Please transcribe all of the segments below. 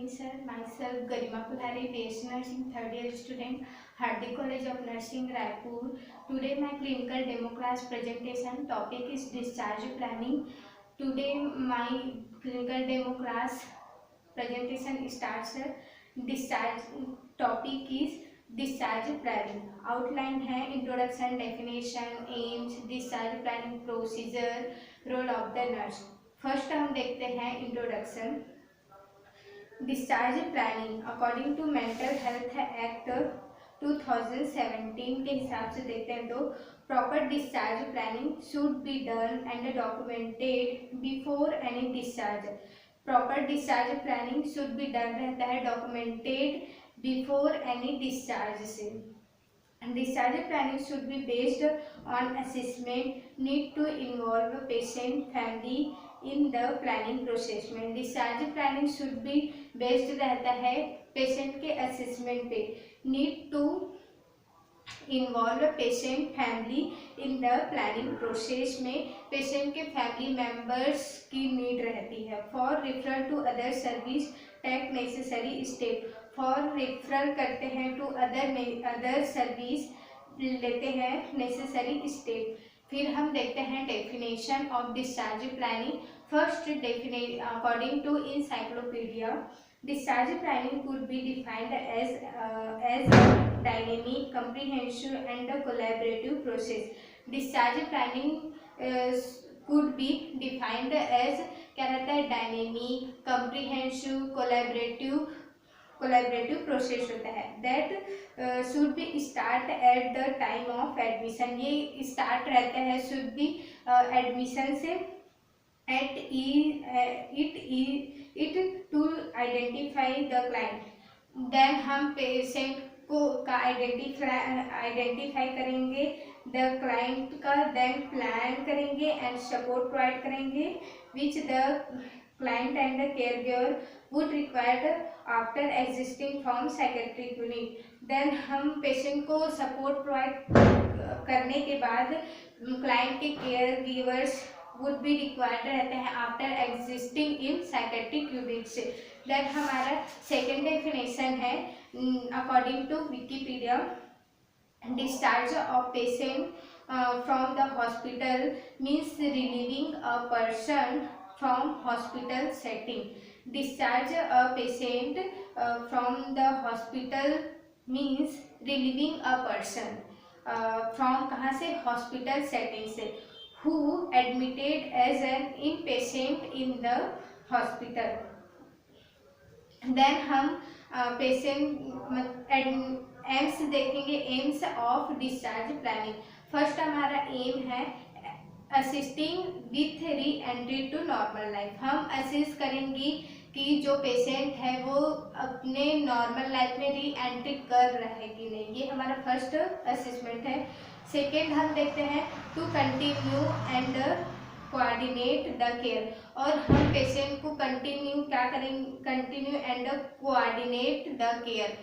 sir. Myself Garima Kulhari, BSc Nursing, third year student, Hardik College of Nursing, Raipur. Today my clinical demo class presentation topic is discharge planning. Today my clinical demo class presentation starts. Discharge topic is discharge planning. Outline है introduction, definition, aims, discharge planning procedure, role of the nurse. First हम देखते हैं introduction. Discharge planning according to mental health act 2017 के हिसाब से देखते हैं तो proper discharge planning should be done and documented before any discharge. Proper discharge planning should be done रहता है डॉक्यूमेंटेड बिफोर एनी डिस्चार्ज से. Discharge planning should be based on assessment, need to involve patient family in the planning process में. Discharge planning should be based रहता है patient के assessment पे. Need to involve patient family in the planning process में patient के family members की need रहती है. For referral to other service take necessary step. For referral करते हैं टू अदर सर्विस लेते हैं नेसेसरी स्टेप. फिर हम देखते हैं definition of discharge planning. First definition according to encyclopedia discharge planning could be defined as dynamic comprehensive and collaborative process. Discharge planning could be defined as क्या रहता है dynamic comprehensive collaborative process होता है. That should be start at the time of admission. ये start रहता है should be admission से. It to identify the client. Then हम पेशेंट को का आइडेंटिफाई करेंगे द क्लाइंट का. देन प्लान करेंगे एंड सपोर्ट प्रोवाइड करेंगे which the client and the caregiver would require after existing from psychiatric unit. Then हम patient को सपोर्ट प्रोवाइड करने के बाद क्लाइंट के care givers would be required रहते हैं after existing in psychiatric unit से. देन हमारा सेकेंड डेफिनेशन है according to Wikipedia. Discharge of patient from the hospital means relieving a person from hospital setting. Discharge a patient from the hospital means relieving a person from कहाँ से hospital setting से who admitted as an inpatient in the hospital. Then हम patient aims देखेंगे. Aims of discharge planning. First हमारा aim है assisting with reentry to normal life. हम assist करेंगे कि जो पेशेंट है वो अपने नॉर्मल लाइफ में री एंट्री कर रहा है कि नहीं. ये हमारा फर्स्ट असेसमेंट है. सेकेंड हम देखते हैं to continue and coordinate the care. और हम पेशेंट को कंटिन्यू क्या करेंगे continue and coordinate the care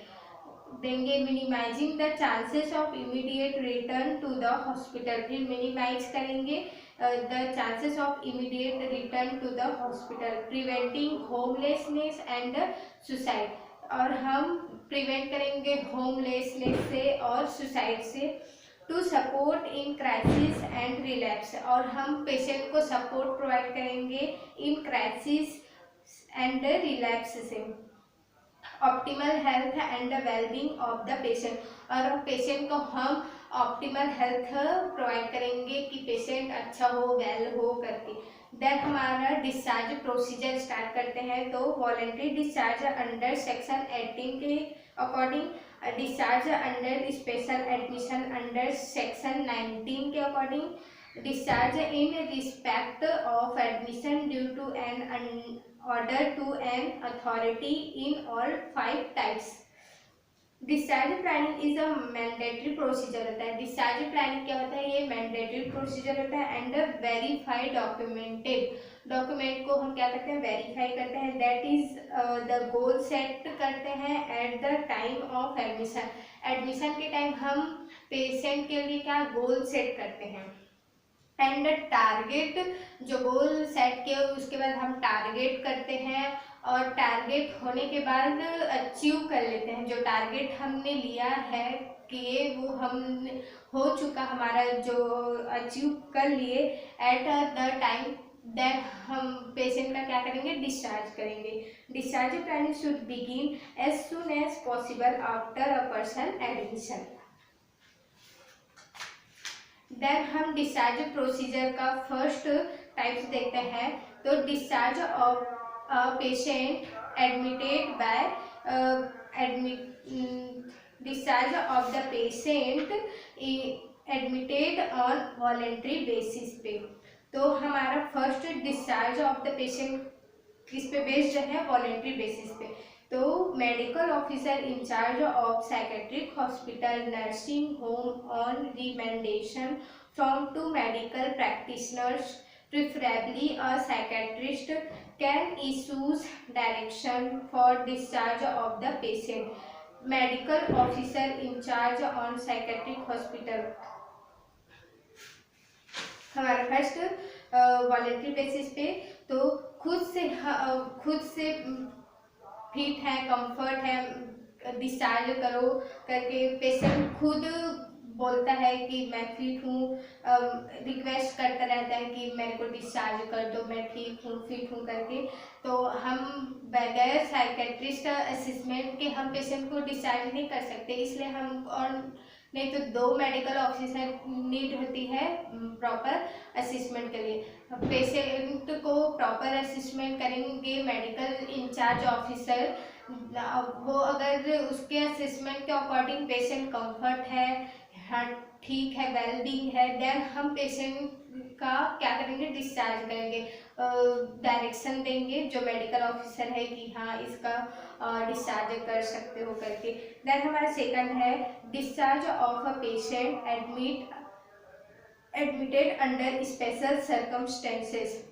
देंगे. Minimising the chances of immediate return to the hospital. फिर मिनिमाइज करेंगे the chances of immediate return to the hospital. Preventing homelessness and suicide. और हम प्रिवेंट करेंगे होमलेसनेस से और सुसाइड से. To support in crisis and relapse. और हम पेशेंट को सपोर्ट प्रोवाइड करेंगे इन क्राइसिस एंड रिलैप्स से. Optimal health and wellbeing of the patient. और पेशेंट को हम ऑप्टिमल हेल्थ प्रोवाइड करेंगे कि पेशेंट अच्छा हो वेल हो करके. देन हमारा डिस्चार्ज प्रोसीजर स्टार्ट करते हैं. तो वॉलंटरी डिस्चार्ज अंडर सेक्शन 18 के according. Discharge under special admission under section 19 के according. Discharge in respect of admission due to an order to an authority in all 5 types. Discharge planning is a mandatory procedure होता है. Discharge planning क्या होता है ये mandatory procedure होता है and verified documented. Document को हम क्या करते हैं वेरीफाई करते हैं. That is the goal set करते हैं eight the time of admission. Admission के टाइम हम पेशेंट के लिए क्या गोल सेट करते हैं एंड टारगेट. जो गोल सेट किया उसके बाद हम टारगेट करते हैं और टारगेट होने के बाद अचीव कर लेते हैं। जो टारगेट हमने लिया है कि वो हम हो चुका हमारा, जो अचीव कर लिए एट द टाइम, देन हम पेशेंट का क्या करेंगे, डिस्चार्ज करेंगे। Discharge planning should begin as soon as possible after a person admission. Then हम डिस्चार्ज प्रोसीजर का फर्स्ट टाइप्स देखते हैं। तो discharge of patient admitted by discharge of the patient admitted on voluntary basis पे। तो हमारा first discharge of the patient किस पे बेस्ड है, वॉलेंट्री बेसिस पे। तो medical officer in charge of psychiatric hospital nursing home on recommendation from two medical practitioners preferably a psychiatrist can issue direction for discharge of the patient. Medical officer in charge on psychiatric hospital हमारा first voluntary basis पे। तो खुद से fit है, comfort है, discharge करो करके patient खुद बोलता है कि मैं फिट हूँ, रिक्वेस्ट करता रहता है कि मेरे को डिस्चार्ज कर दो, मैं ठीक हूँ, फिट हूँ करके। तो हम बगैर साइकेट्रिस्ट असेसमेंट के हम पेशेंट को डिस्चार्ज नहीं कर सकते। इसलिए हम, और नहीं तो 2 मेडिकल ऑफिसर नीड होती है प्रॉपर असेसमेंट के लिए। पेशेंट को प्रॉपर असेसमेंट करेंगे मेडिकल इंचार्ज ऑफिसर। वो अगर उसके असेसमेंट के अकॉर्डिंग पेशेंट कंफर्ट है, हाँ ठीक है, वेलबींग है, देन हम पेशेंट का क्या करेंगे, डिस्चार्ज करेंगे, डायरेक्शन देंगे जो मेडिकल ऑफिसर है कि हाँ इसका डिस्चार्ज कर सकते हो करके। देन हमारा सेकंड है discharge of a patient admitted under special circumstances.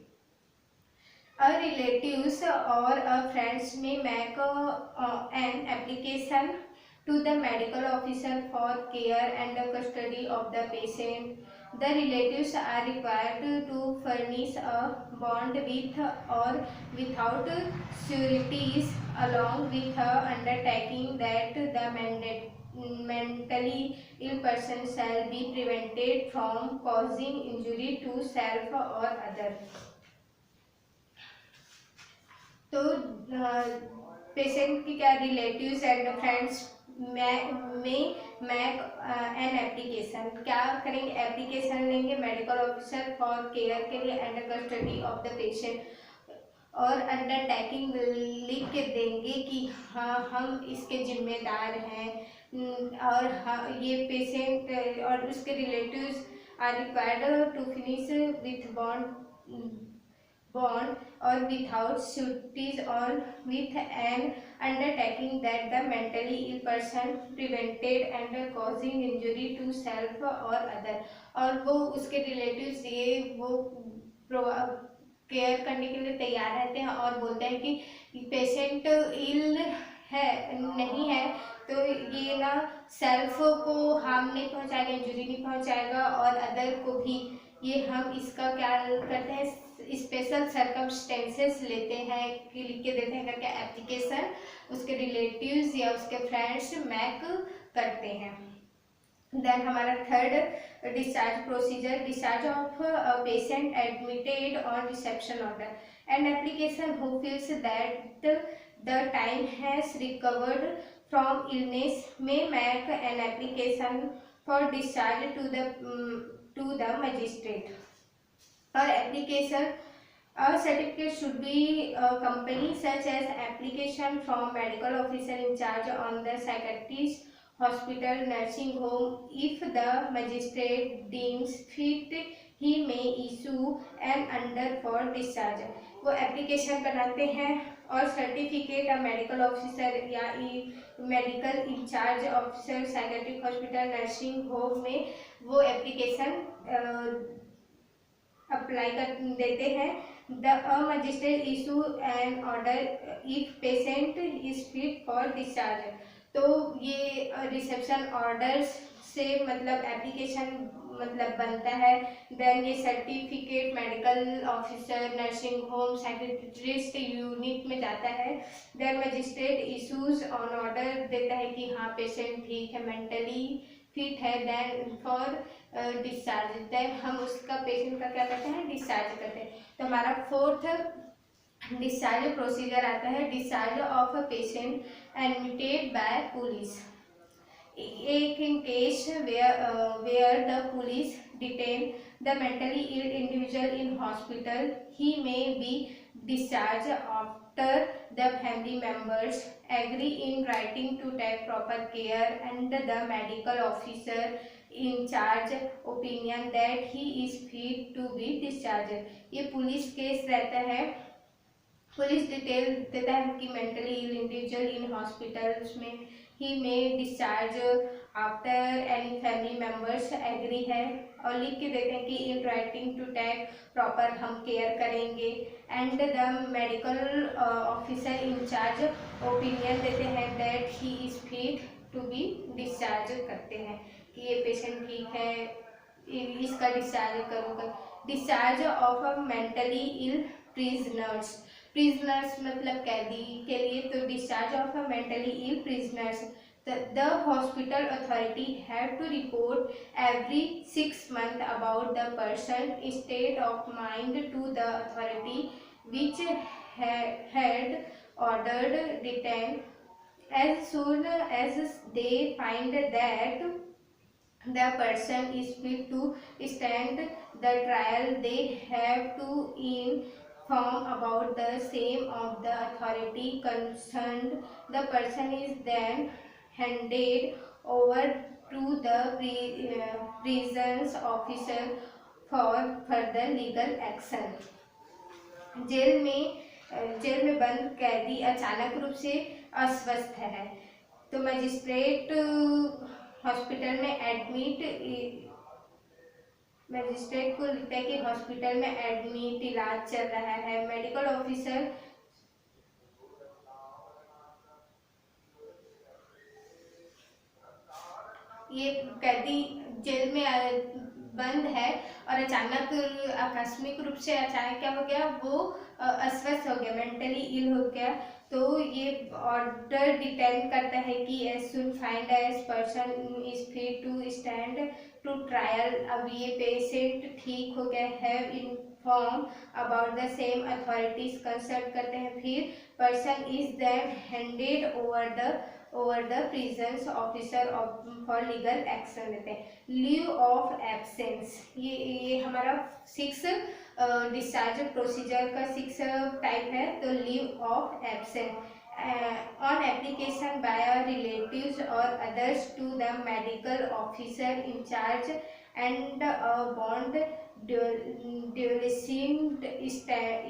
A relatives or a friends may make an application to the medical officer for care and custody of the patient. The relatives are required to furnish a bond with or without sureties, along with undertaking that the mentally ill person shall be prevented from causing injury to self or other. तो patient की क्या, relatives and friends में Mac an application, क्या करेंगे, application लेंगे medical officer for care के लिए and custody of the patient, और अंडरटेकिंग लिख के देंगे कि हाँ हम इसके जिम्मेदार हैं, और हाँ ये पेशेंट और उसके relatives are required to finish with bond or without sureties or with an undertaking that the mentally ill person prevented and causing injury to self or other। और वो उसके relatives ये वो केयर करने के लिए तैयार रहते हैं और बोलते हैं कि पेशेंट इल है, नहीं है, तो ये ना सेल्फ को हार्म नहीं पहुंचाएगा, इंजुरी नहीं पहुंचाएगा, और अदर को भी। ये हम इसका क्या करते हैं, स्पेशल सर्कमस्टेंसेस लेते हैं कि लिख के देते हैं करके एप्लीकेशन उसके रिलेटिव्स या उसके फ्रेंड्स मैक करते हैं। देन हमारा third discharge procedure, discharge of patient admitted on reception order. An application who feels that the time has recovered from illness may make an application for discharge to the magistrate. Or application, a certificate should be accompanied such as application from medical officer in charge on the psychiatrist hospital nursing home. If the magistrate deems fit, he may issue an order for discharge। वो application बनाते हैं और certificate medical officer या medical in charge officer psychiatric hospital nursing home में वो application apply कर देते हैं। The magistrate issue an order if patient is fit for discharge. तो ये रिसेप्शन ऑर्डर्स से मतलब एप्लीकेशन मतलब बनता है। देन ये certificate medical officer, nursing home, psychiatrist unit में जाता है। Then magistrate issues on order देता है कि हाँ पेशेंट ठीक है, मेंटली फिट है, देन फॉर डिस्चार्ज। देन हम उसका पेशेंट का क्या करते हैं, डिस्चार्ज करते हैं। तो हमारा फोर्थ डिस्चार्ज प्रोसीजर आता है, discharge of a patient admitted by police. एक in case where the police detain the mentally ill individual in hospital, he may be discharged after the family members agree in writing to take proper care and the medical officer in charge opinion that he is fit to be discharged। ये police case रहता है, police detail देता है कि mentally ill individual in hospital में ही में discharge after any family members agree है, और लिख के देते हैं कि in writing to take proper हम केयर करेंगे, and the medical officer in charge opinion देते हैं that he is fit to be discharge करते हैं कि ये पेशेंट ठीक है, इसका डिस्चार्ज करूँगा। Discharge of a mentally ill prisoners, prisoners मतलब कैदी के लिए, तो discharge of a mentally ill prisoners, the hospital authority have to report every 6 months about the person state of mind to the authority which had ordered detain, as soon as they find that the person is fit to stand the trial they have to inform about the same of the authority concerned. The person is then handed over to the prisons officer for further legal action। जेल में बंद कैदी अचानक रूप से अस्वस्थ है, तो मजिस्ट्रेट हॉस्पिटल में एडमिट, मजिस्ट्रेट को लिखता है कि हॉस्पिटल में एडमिट इलाज चल रहा है। मेडिकल ऑफिसर ये कैदी जेल में बंद है और अचानक आकस्मिक रूप से अचानक क्या हो गया, वो अस्वस्थ हो गया, मेंटली इल हो गया, तो ये ऑर्डर डिटेन करता है कि as soon find as person is fit to stand to trial. अब ये पेशेंट ठीक हो गया है, inform about the same authorities consult करते हैं, फिर person is then handed over the prisons officer for legal action लेते हैं। लीव ऑफ एब्सेंस, ये हमारा 6 डिस्चार्ज प्रोसीजर का 6 टाइप है। तो leave of absent on application by relatives और others to the medical officer in charge and bond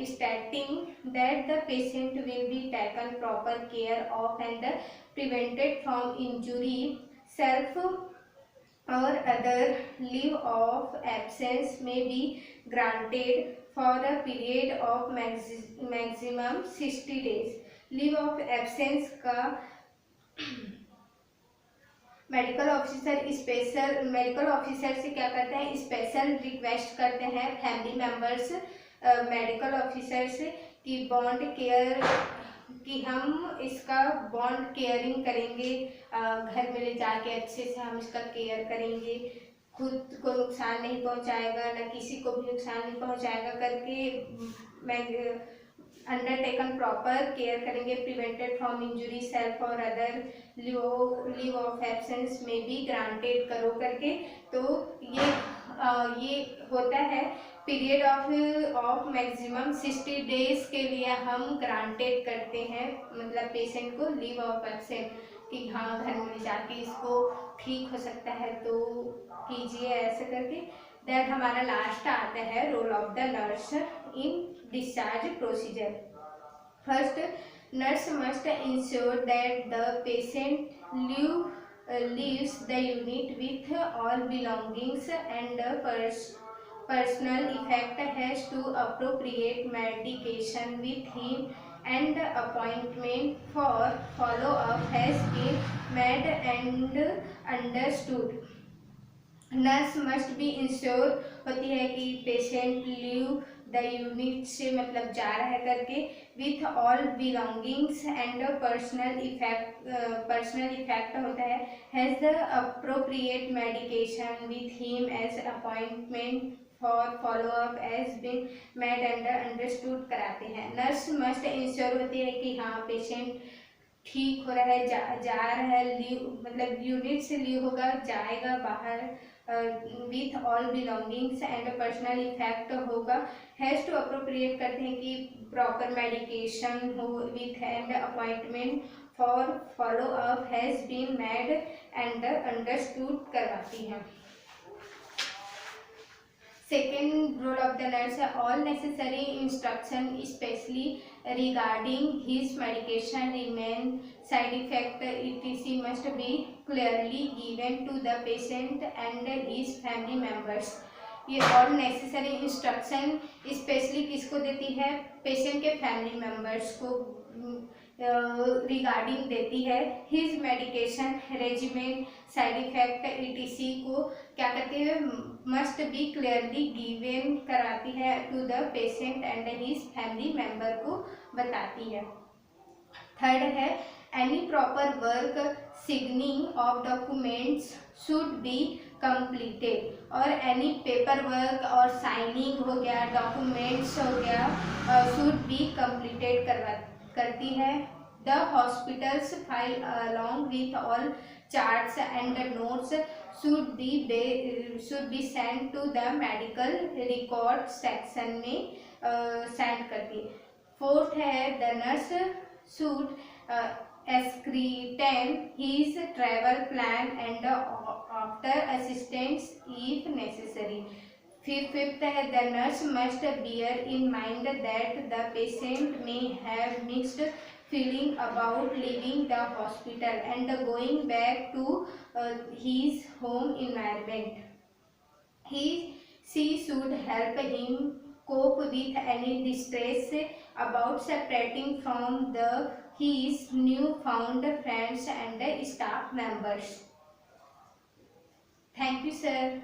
stating that the patient will be taken proper care of and prevented from injury, self or other leave of absence may be granted for a period of maximum 60 days। Leave of absence का medical officer से क्या करते हैं, special request करते हैं family members medical officer से कि bond care, कि हम इसका बॉन्ड केयरिंग करेंगे, घर में ले जाके अच्छे से हम इसका केयर करेंगे, खुद को नुकसान नहीं पहुंचाएगा, ना किसी को भी नुकसान नहीं पहुंचाएगा करके अंडरटेकन प्रॉपर केयर करेंगे, प्रिवेंटेड फ्रॉम इंजुरी सेल्फ और अदर लीव ऑफ एब्सेंस में भी ग्रांटेड करो करके। तो ये होता है पीरियड ऑफ मैक्सिमम 60 डेज के लिए हम ग्रांटेड करते हैं, मतलब पेशेंट को लीव ऑफ एब्सेंस कि हाँ घर में जाके इसको ठीक हो सकता है तो कीजिए ऐसे करके। दैट हमारा लास्ट आता है role of the nurse in discharge procedure। First, nurse must ensure that the patient leaves the unit with all belongings and personal effect has to appropriate medication with him and appointment for follow-up has been made and understood. Nurse must be ensure होती है कि patient leave the unit से मतलब जा रहा है करके with all belongings and personal effect होता है has the appropriate medication with him as appointment for follow up as been made and understood कराते हैं। नर्स मस्ट इंश्योर होती है कि हाँ पेशेंट ठीक हो रहा है, जा रहा है, लीव मतलब यूनिट से लीव होगा, जाएगा बाहर, with all belongings and personal effect होगा। हैज़ टू अप्रोप्रिएट करते हैं कि प्रॉपर मेडिकेशन हो with and appointment for follow up has been made and understood करवाती है। Second role of the nurse है all necessary instruction specially regarding his medication remain side effect etc must be clearly given to the patient and his family members। ये और necessary instruction specially किसको देती है? Patient के family members को regarding देती है। His medication regiment side effect etc को क्या करती है? मस्ट बी क्लियरली गिवन कराती है to the patient and his family member को बताती है। थर्ड है any proper work signing off documents should be completed और एनी पेपर वर्क और साइनिंग हो गया, डॉक्यूमेंट्स हो गया, शुड बी कंप्लीटेड करती है। The hospitals file along with all charts and notes should be sent to the medical record section में send करती है। फोर्थ है the nurse should ascertain his travel plan and after assistance if necessary। Fifth है the nurse must bear in mind that the patient may have mixed feeling about leaving the hospital and going back to his home environment। She should help him cope with any distress about separating from his newfound friends and staff members। Thank you, sir.